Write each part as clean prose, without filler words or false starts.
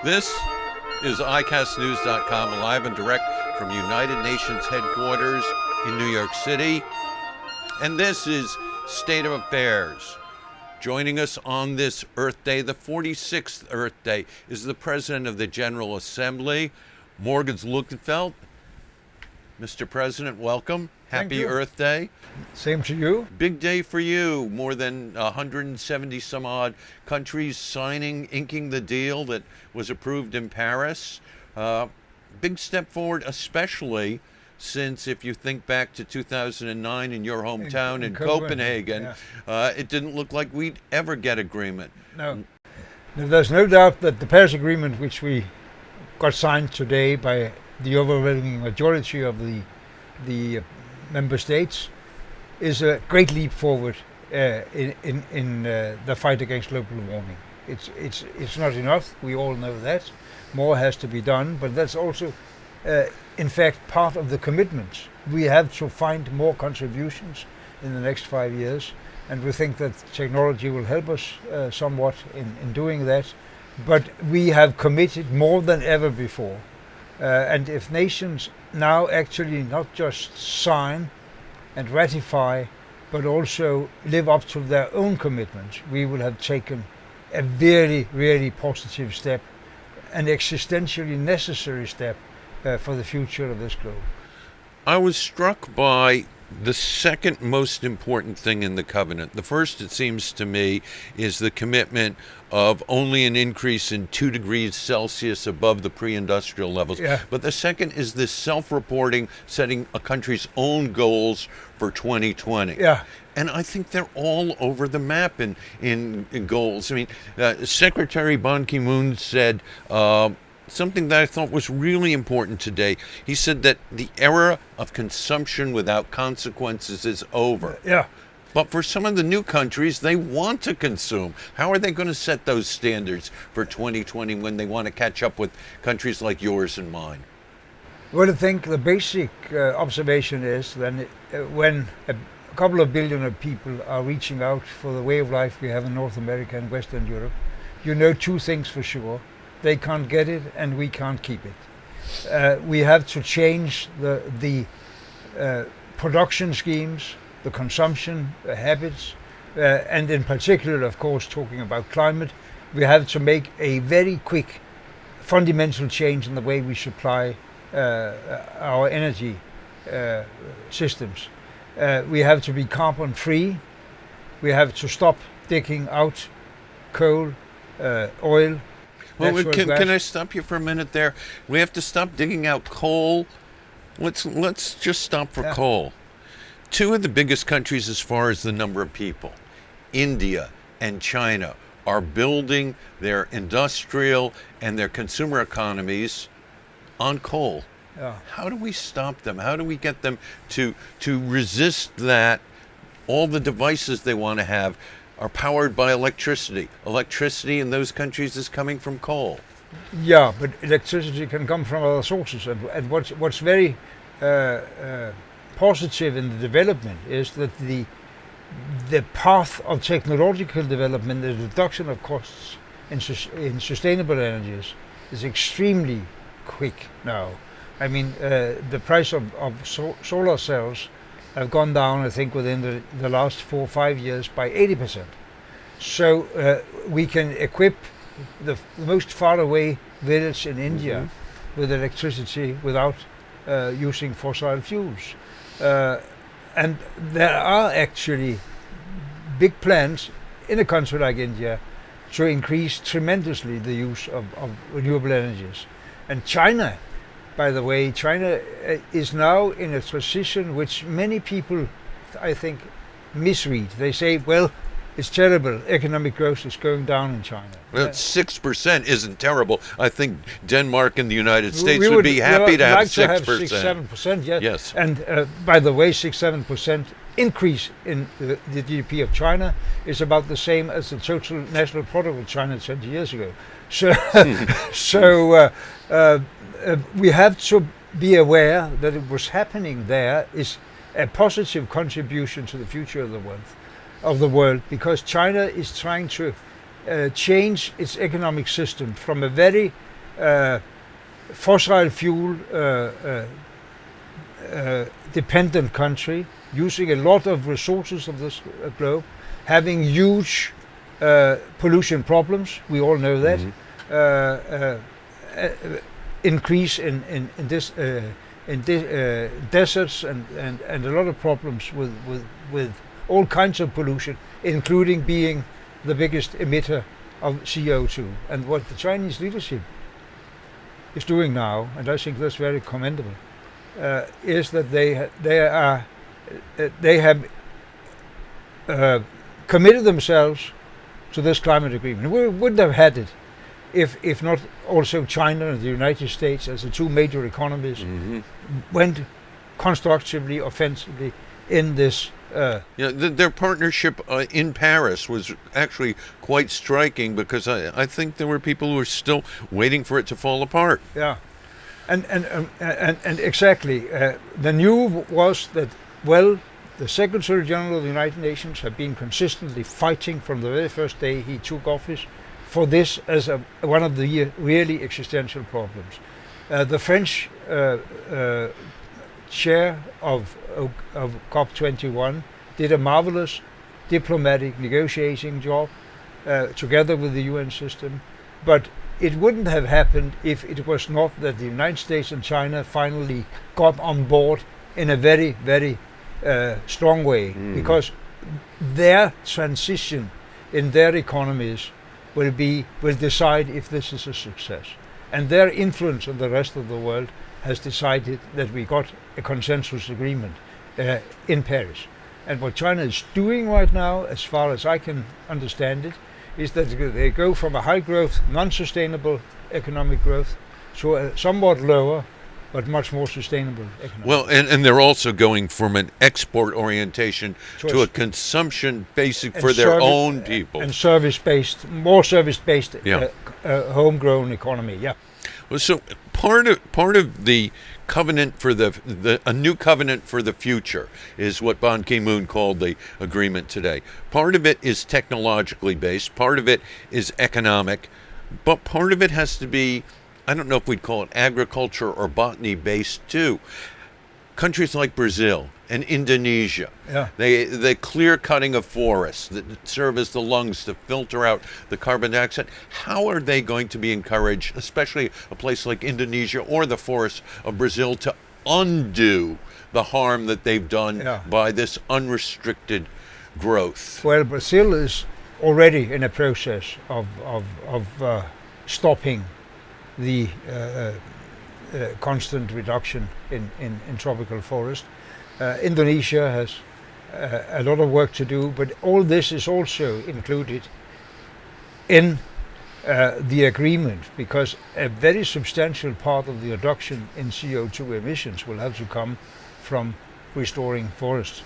This is iCastNews.com, live and direct from United Nations headquarters in New York City. And this is State of Affairs. Joining us on this Earth Day, the 46th Earth Day, is the President of the General Assembly, Morgan Zuckerfeld. Mr. President, welcome. Happy Earth Day. Same to you. Big day for you. More than 170 some odd countries inking the deal that was approved in Paris. Big step forward, especially since if you think back to 2009 in your hometown in Copenhagen, it didn't look like we'd ever get agreement. No. There's no doubt that the Paris Agreement, which we got signed today by the overwhelming majority of the member states, is a great leap forward in the fight against global warming. It's not enough. We all know that. More has to be done, but that's also, in fact, part of the commitment. We have to find more contributions in the next 5 years, and we think that technology will help us somewhat in doing that. But we have committed more than ever before. And if nations now actually not just sign and ratify, but also live up to their own commitments, we will have taken a very, really positive step, an existentially necessary step for the future of this globe. I was struck by the second most important thing in the covenant. The first, it seems to me, is the commitment of only an increase in 2 degrees Celsius above the pre-industrial levels. Yeah. But the second is this self-reporting, setting a country's own goals for 2020. Yeah. And I think they're all over the map in goals. I mean, Secretary Ban Ki-moon said something that I thought was really important today. He said that the era of consumption without consequences is over. Yeah. But for some of the new countries, they want to consume. How are they going to set those standards for 2020 when they want to catch up with countries like yours and mine? Well, I think the basic observation is that when a couple of billion of people are reaching out for the way of life we have in North America and Western Europe, you know two things for sure. They can't get it, and we can't keep it. We have to change the production schemes, the consumption habits, and in particular, of course, talking about climate, we have to make a very quick, fundamental change in the way we supply our energy systems. We have to be carbon free. We have to stop digging out coal, oil. Well, can I stop you for a minute there? We have to stop digging out coal. Let's just stop for coal. Two of the biggest countries as far as the number of people, India and China, are building their industrial and their consumer economies on coal. Yeah. How do we stop them? How do we get them to resist that? All the devices they want to have are powered by electricity. Electricity in those countries is coming from coal. Yeah, but electricity can come from other sources. And what's very positive in the development is that the path of technological development, the reduction of costs in sustainable energies, is extremely quick now. I mean, the price of solar cells have gone down, I think, within the last 4 or 5 years by 80%. So we can equip the most faraway village in India with electricity without using fossil fuels. And there are actually big plans in a country like India to increase tremendously the use of renewable energies. And China, by the way, China is now in a transition which many people, I think, misread. They say, well, it's terrible. Economic growth is going down in China. Well, 6% isn't terrible. I think Denmark and the United States would be happy to have 6%. 6-7%, yes. Yes. And by the way, 6-7% increase in the GDP of China is about the same as the total national product of China 20 years ago. So, we have to be aware that what's happening there is a positive contribution to the future of the world, because China is trying to change its economic system from a very fossil fuel dependent country, using a lot of resources of this globe, having huge pollution problems. We all know that. Increase in deserts and a lot of problems with all kinds of pollution, including being the biggest emitter of CO2. And what the Chinese leadership is doing now, and I think that's very commendable, is that they have committed themselves to this climate agreement. We wouldn't have had it if not also China and the United States, as the two major economies, went constructively, offensively in this. Their partnership in Paris was actually quite striking, because I think there were people who were still waiting for it to fall apart. Yeah, and exactly. The news was that, well, the Secretary General of the United Nations have been consistently fighting from the very first day he took office for this as one of the really existential problems. The French chair of COP21 did a marvelous diplomatic negotiating job together with the UN system, but it wouldn't have happened if it was not that the United States and China finally got on board in a very, very strong way, because their transition in their economies will decide if this is a success. And their influence on the rest of the world has decided that we got a consensus agreement in Paris. And what China is doing right now, as far as I can understand it, is that they go from a high growth, non-sustainable economic growth to a somewhat lower but much more sustainable economic. Well, and they're also going from an export orientation to a consumption basic for their own people. And service-based, more service-based, homegrown economy, yeah. Well, so part of the covenant for a new covenant for the future is what Ban Ki-moon called the agreement today. Part of it is technologically based, part of it is economic, but part of it has to be, I don't know if we'd call it agriculture or botany based too. Countries like Brazil and Indonesia, the clear cutting of forests that serve as the lungs to filter out the carbon dioxide. How are they going to be encouraged, especially a place like Indonesia or the forests of Brazil, to undo the harm that they've done by this unrestricted growth? Well, Brazil is already in a process of stopping the constant reduction in tropical forest. Indonesia has a lot of work to do, but all this is also included in the agreement, because a very substantial part of the reduction in CO2 emissions will have to come from restoring forests.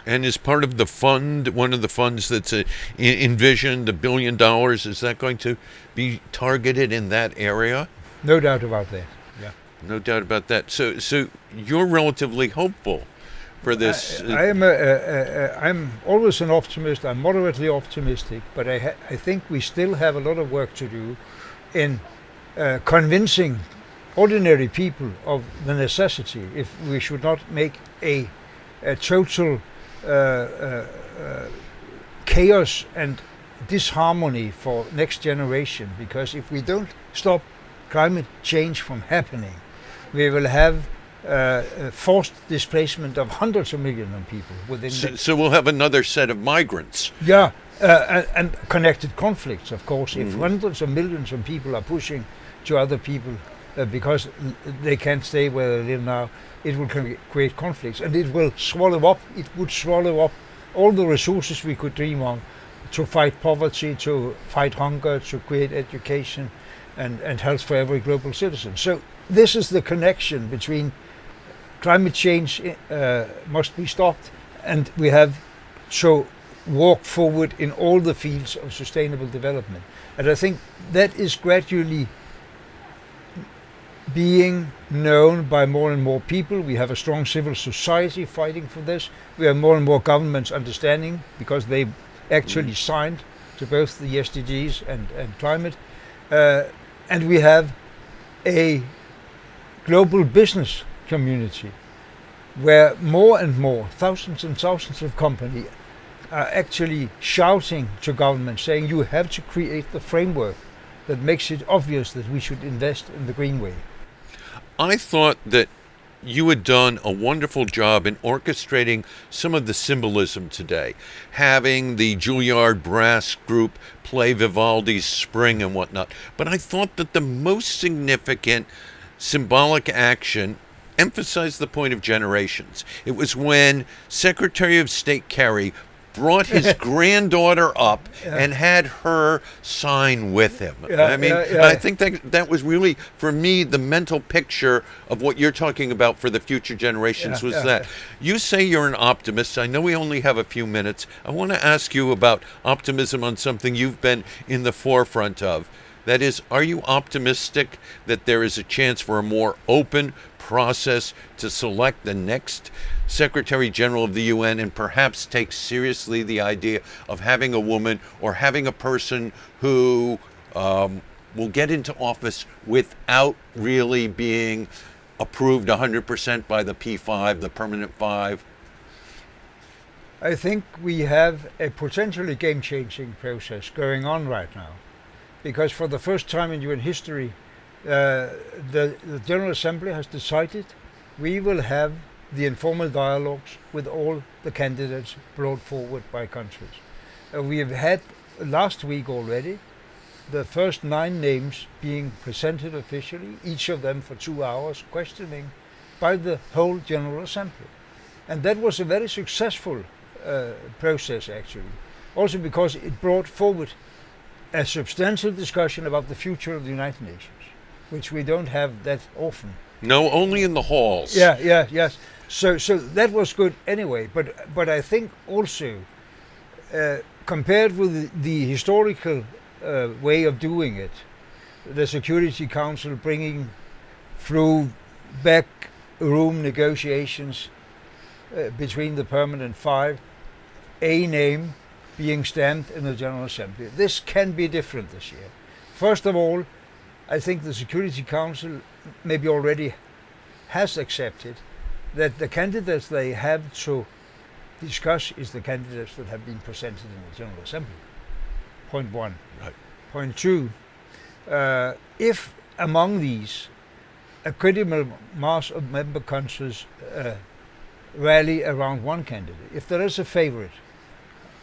And is part of the fund, one of the funds that's envisioned, $1 billion, is that going to be targeted in that area? No doubt about that. Yeah. No doubt about that. So you're relatively hopeful for this. I'm always an optimist. I'm moderately optimistic, but I think we still have a lot of work to do in convincing ordinary people of the necessity, if we should not make a total chaos and disharmony for next generation, because if we don't stop climate change from happening, we will have forced displacement of hundreds of millions of people within. So we'll have another set of migrants. Yeah, and connected conflicts, of course. If hundreds of millions of people are pushing to other people because they can't stay where they live now, it will create conflicts, and it will swallow up. It would swallow up all the resources we could dream of to fight poverty, to fight hunger, to create education and health for every global citizen. So this is the connection between climate change must be stopped, and we have to walk forward in all the fields of sustainable development. And I think that is gradually being known by more and more people. We have a strong civil society fighting for this. We have more and more governments understanding, because they actually signed to both the SDGs and climate. And we have a global business community where more and more, thousands and thousands of companies are actually shouting to government saying you have to create the framework that makes it obvious that we should invest in the green way. I thought that you had done a wonderful job in orchestrating some of the symbolism today, having the Juilliard Brass Group play Vivaldi's Spring and whatnot. But I thought that the most significant symbolic action emphasized the point of generations. It was when Secretary of State Kerry brought his granddaughter up and had her sign with him. I think that was really, for me, the mental picture of what you're talking about for the future generations was that. You say you're an optimist. I know we only have a few minutes. I want to ask you about optimism on something you've been in the forefront of. That is, are you optimistic that there is a chance for a more open process to select the next Secretary General of the UN and perhaps take seriously the idea of having a woman or having a person who will get into office without really being approved 100% by the P5, the permanent five? I think we have a potentially game-changing process going on right now, because for the first time in UN history, the General Assembly has decided we will have the informal dialogues with all the candidates brought forward by countries. We have had last week already the first 9 names being presented officially, each of them for 2 hours, questioning by the whole General Assembly. And that was a very successful process actually, also because it brought forward a substantial discussion about the future of the United Nations, which we don't have that often. No, only in the halls. Yes. So that was good anyway. But I think also, compared with the historical way of doing it, the Security Council bringing through backroom negotiations between the permanent five, a name being stamped in the General Assembly. This can be different this year. First of all, I think the Security Council maybe already has accepted that the candidates they have to discuss is the candidates that have been presented in the General Assembly. Point one. Right. Point two, if among these a critical mass of member countries rally around one candidate, if there is a favorite,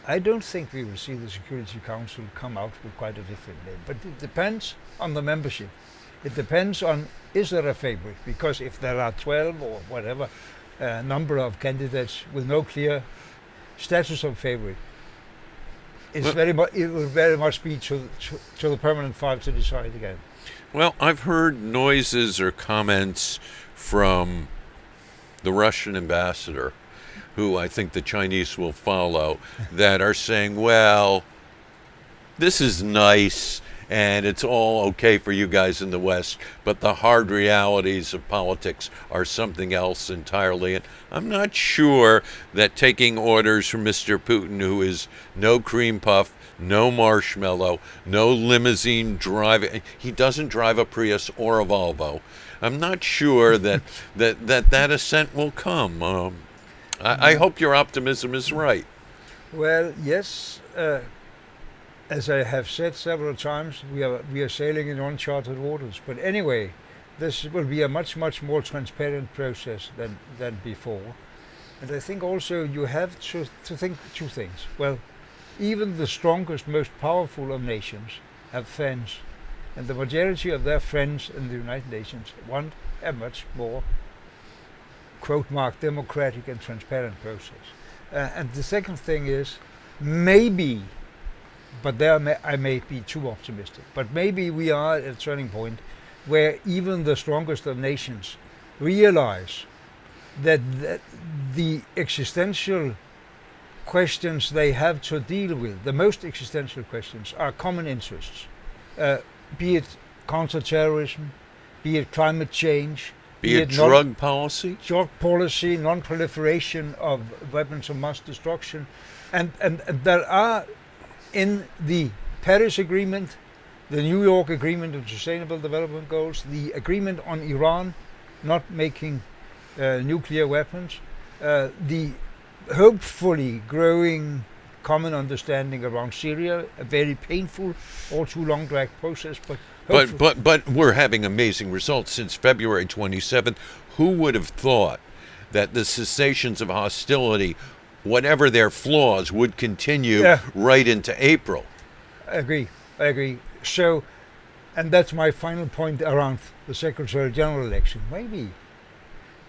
I don't think we will see the Security Council come out with quite a different name. But it depends on the membership. It depends on, is there a favorite? Because if there are 12 or whatever number of candidates with no clear status of favorite, it will very much be to the permanent five to decide again. Well, I've heard noises or comments from the Russian ambassador, who I think the Chinese will follow, that are saying, well, this is nice and it's all okay for you guys in the West, but the hard realities of politics are something else entirely. And I'm not sure that taking orders from Mr. Putin, who is no cream puff, no marshmallow, no limousine driving, he doesn't drive a Prius or a Volvo. I'm not sure that assent will come. I hope your optimism is right. Well, yes. As I have said several times, we are sailing in uncharted waters. But anyway, this will be a much more transparent process than before. And I think also you have to think 2 things. Well, even the strongest, most powerful of nations have friends, and the majority of their friends in the United Nations want a much more, quote mark, democratic and transparent process. And the second thing is, maybe, but I may be too optimistic, but maybe we are at a turning point where even the strongest of nations realize that the existential questions they have to deal with, the most existential questions, are common interests, be it counterterrorism, be it climate change, be it drug policy, non-proliferation of weapons of mass destruction, and there are in the Paris Agreement the New York Agreement on Sustainable Development Goals, the agreement on Iran not making nuclear weapons, the hopefully growing common understanding around Syria, a very painful, all too long drag process, but we're having amazing results since February 27th. Who would have thought that the cessations of hostility, whatever their flaws, would continue right into April? I agree. So, and that's my final point around the Secretary General election. Maybe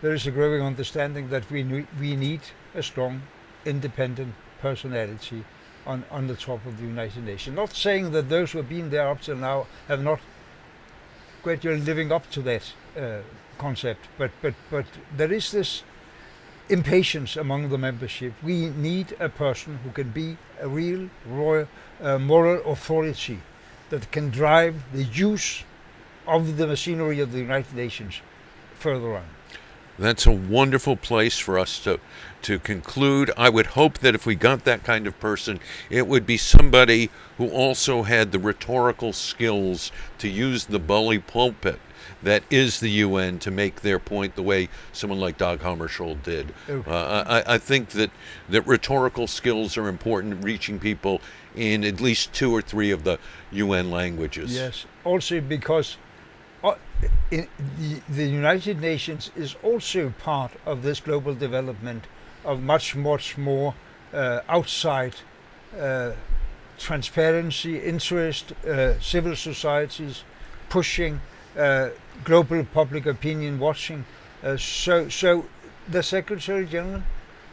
there is a growing understanding that we need a strong, independent personality on the top of the United Nations. Not saying that those who have been there up till now have not gradually living up to that concept, but there is this impatience among the membership. We need a person who can be a real royal moral authority that can drive the use of the machinery of the United Nations further on. That's a wonderful place for us to conclude. I would hope that if we got that kind of person, it would be somebody who also had the rhetorical skills to use the bully pulpit that is the UN to make their point the way someone like Dag Hammarskjöld did. I think that rhetorical skills are important, reaching people in at least 2 or 3 of the UN languages. Yes, also because the United Nations is also part of this global development of much more outside transparency, interest, civil societies pushing, global public opinion watching. So the Secretary General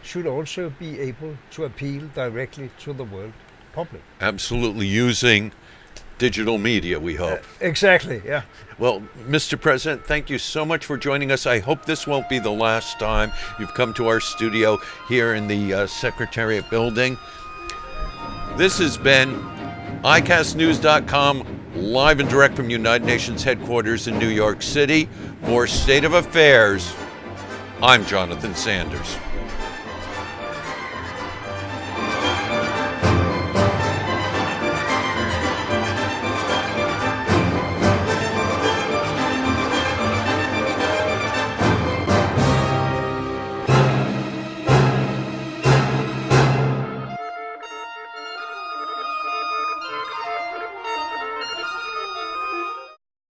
should also be able to appeal directly to the world public. Absolutely, using digital media, we hope. Exactly, yeah. Well, Mr. President, thank you so much for joining us. I hope this won't be the last time you've come to our studio here in the Secretariat building. This has been iCastNews.com, live and direct from United Nations headquarters in New York City. For State of Affairs, I'm Jonathan Sanders.